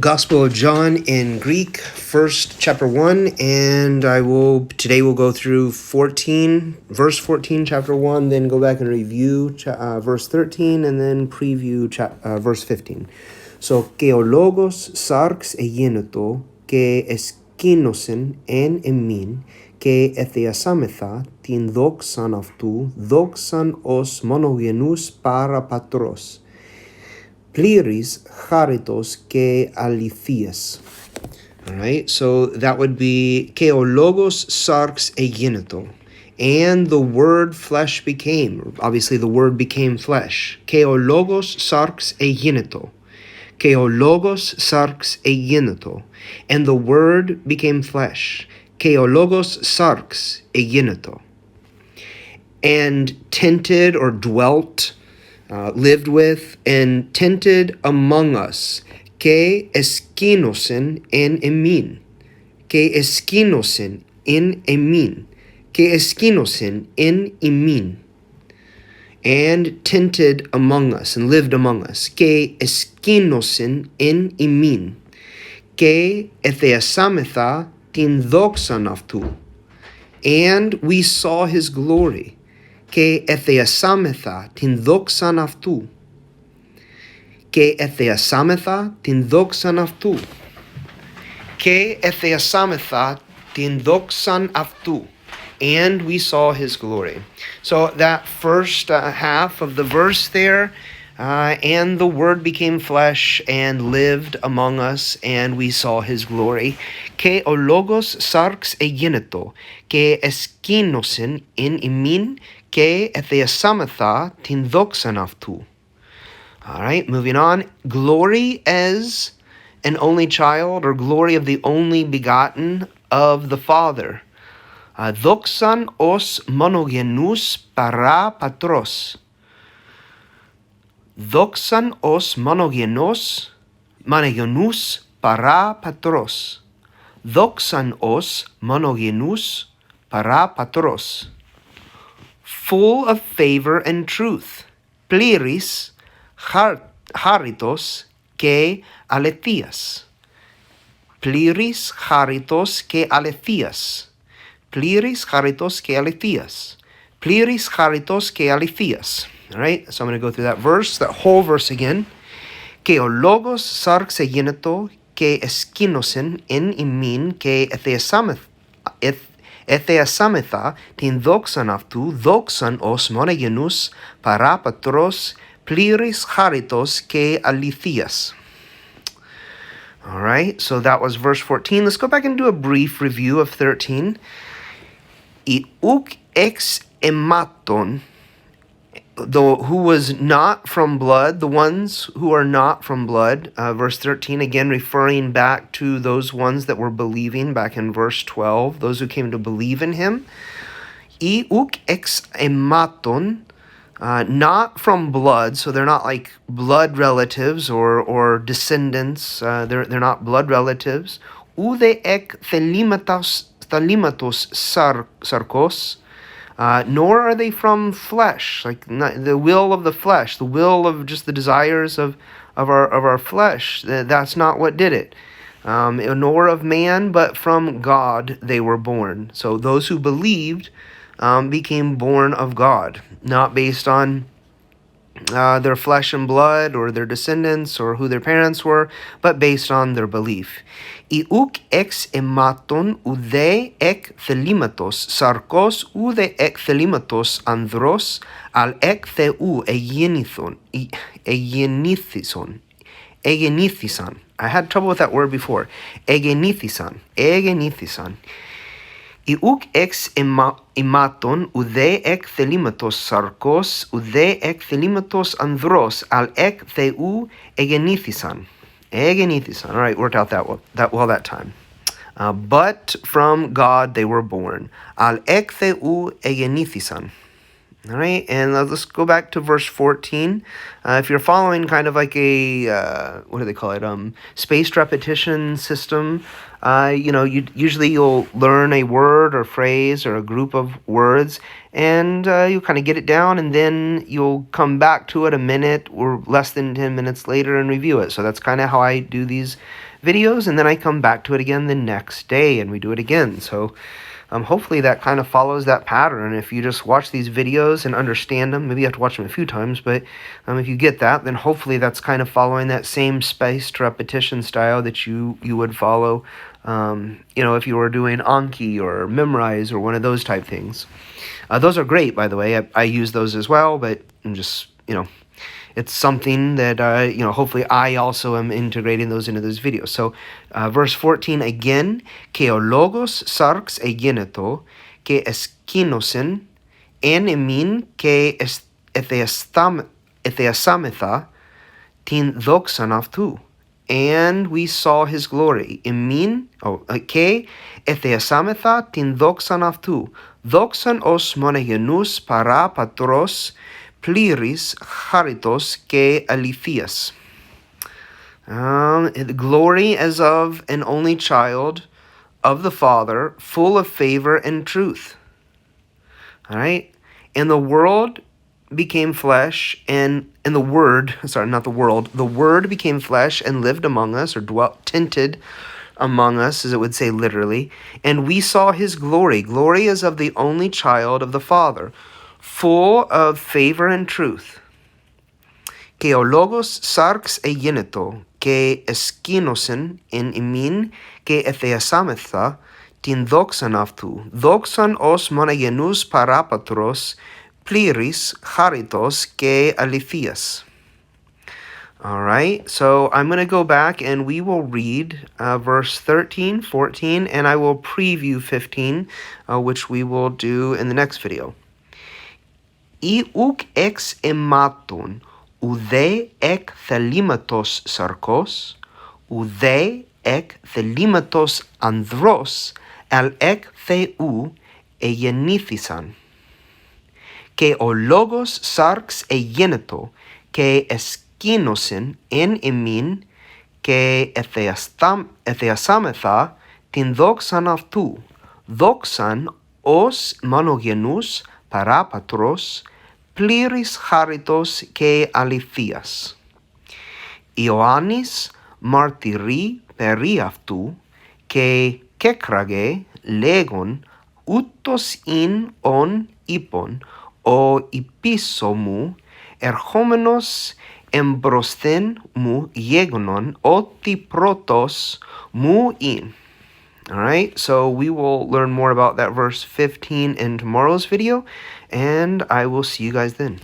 Gospel of John in Greek, first chapter 1, and today we'll go through verse 14, chapter 1, then go back and review verse 13, and then preview verse 15. So, και ο λόγος σάρξ εγένετο και εσκήνωσεν εν εμήν και εθεασάμεθα την δόξαν αυτού, δόξαν ως μονογενούς παραπατρός. Πλήρης χάριτος και αληθείας. All right, so that would be και ο λόγος σάρξ εγένετο. And the word flesh became. Obviously, the word became flesh. Και ο λόγος σάρξ εγένετο. Και ο λόγος σάρξ εγένετο. And the word became flesh. Και ο λόγος σάρξ εγένετο. And tented or dwelt, lived with, and tented among us. Και εσκήνωσεν εν εμήν. Και εσκήνωσεν εν εμήν. Και εσκήνωσεν εν ημίν. And tented among us, and lived among us. Και εσκήνωσεν εν ημίν. Και εθεασάμεθα την δόξαν αυτού. And we saw his glory. Και εθεασάμεθα την δόξαν αυτού. Και εθεασάμεθα την δόξαν αυτού. Και εθεασάμεθα την δόξαν αυτού. And we saw his glory. So that first half of the verse there, and the word became flesh and lived among us, and we saw his glory. Και ο λόγος σάρξ εγένετο, και εσκήνωσεν εν ημίν, και εθεασάμεθα την δόξαν αυτού. All right, moving on. Glory as an only child, or glory of the only begotten of the Father. Δόξαν ως μονογενούς παρά πατρός. Δόξαν ως μονογενούς παρά πατρός. Δόξαν ως μονογενούς παρά πατρός. Full of favor and truth. Πλήρης χάριτος και αληθείας. Πλήρης χάριτος και αληθείας. Πλήρης χάριτος και αληθείας. Πλήρης χάριτος και αληθείας. All right, so I'm going to go through that verse, that whole verse again. Και ο λόγος σάρξ εγένετο και εσκήνωσεν εν ημίν και εθεασάμεθα την δόξαν αυτού, δόξαν ως μονογενούς παρά πατρός, πλήρης χάριτος και αληθείας. All right, so that was verse 14. Let's go back and do a brief review of 13. Η ουκ εξ αιμάτων, who was not from blood, the ones who are not from blood, verse 13, again referring back to those ones that were believing back in verse 12, those who came to believe in him. I uk ex αιμάτων, not from blood, so they're not like blood relatives or descendants, they're not blood relatives. Ude ek thelimatos sarkos, nor are they from flesh, like the will of the flesh, the will of just the desires of our flesh. That's not what did it. Nor of man, but from God they were born. So those who believed became born of God, not based on their flesh and blood or their descendants or who their parents were, but based on their belief. Iuk ex αιμάτων ουδέ εκ θελήματος σαρκός ουδέ εκ θελήματος ανδρός αλ εκ Θεού εγεννήθησαν. I had trouble with that word before. Εγεννήθησαν. Iuk ex αιμάτων ουδέ εκ θελήματος σαρκός ουδέ εκ θελήματος ανδρός αλ εκ Θεού εγεννήθησαν. All right, worked out that well that time. But from God they were born. Al ek Theou egenithisan. All right, and let's go back to verse 14. If you're following kind of like a, what do they call it, spaced repetition system, you'll learn a word or phrase or a group of words, and you'll kind of get it down, and then you'll come back to it a minute or less than 10 minutes later and review it. So that's kind of how I do these videos, and then I come back to it again the next day, and we do it again. So hopefully that kind of follows that pattern. If you just watch these videos and understand them, maybe you have to watch them a few times, but if you get that, then hopefully that's kind of following that same spaced repetition style that you would follow, if you were doing Anki or Memrise or one of those type things. Those are great, by the way. I use those as well, but I'm just, it's something that, hopefully I also am integrating those into this video. So, verse 14 again, ke o logos sarx egeneto, ke eskinosen, en emin ke etheasametha, tin doxan aftu. And we saw his glory. Emin, ke etheasametha, tin doxan aftu. Doxan os monegenus para patros, pliris charitos ke alithias. The glory as of an only child of the Father, full of favor and truth. All right? And the world became flesh, and the Word, the Word became flesh and lived among us, or tented among us, as it would say literally, and we saw his glory. Glory is of the only child of the Father, full of favor and truth. Ke o logos sarx egeneto, ke eskinosen en emin, ke etheasametha, tin doxan aftu. Doxan os monegenus parapatros, pliris charitos ke alithias. All right, so I'm going to go back and we will read verse 13, 14, and I will preview 15, which we will do in the next video. I uk ex ematon, ude ek thelimatos sarkos, ude ek thelimatos andros, al ek theu egenithisan. Ke o logos sarx egeneto, ke eskinosen en emin, ke etheasametha, tin doxan aftu. Doxan os monogenus parapatros, pliris charitos ke alithias. Ioannis martyri periaftu, ke kekrage legon, utos in on ipon, o ipisomu, erchomenos embrosthen mu yegonon, oti protos mu in. All right, so we will learn more about that verse 15 in tomorrow's video, and I will see you guys then.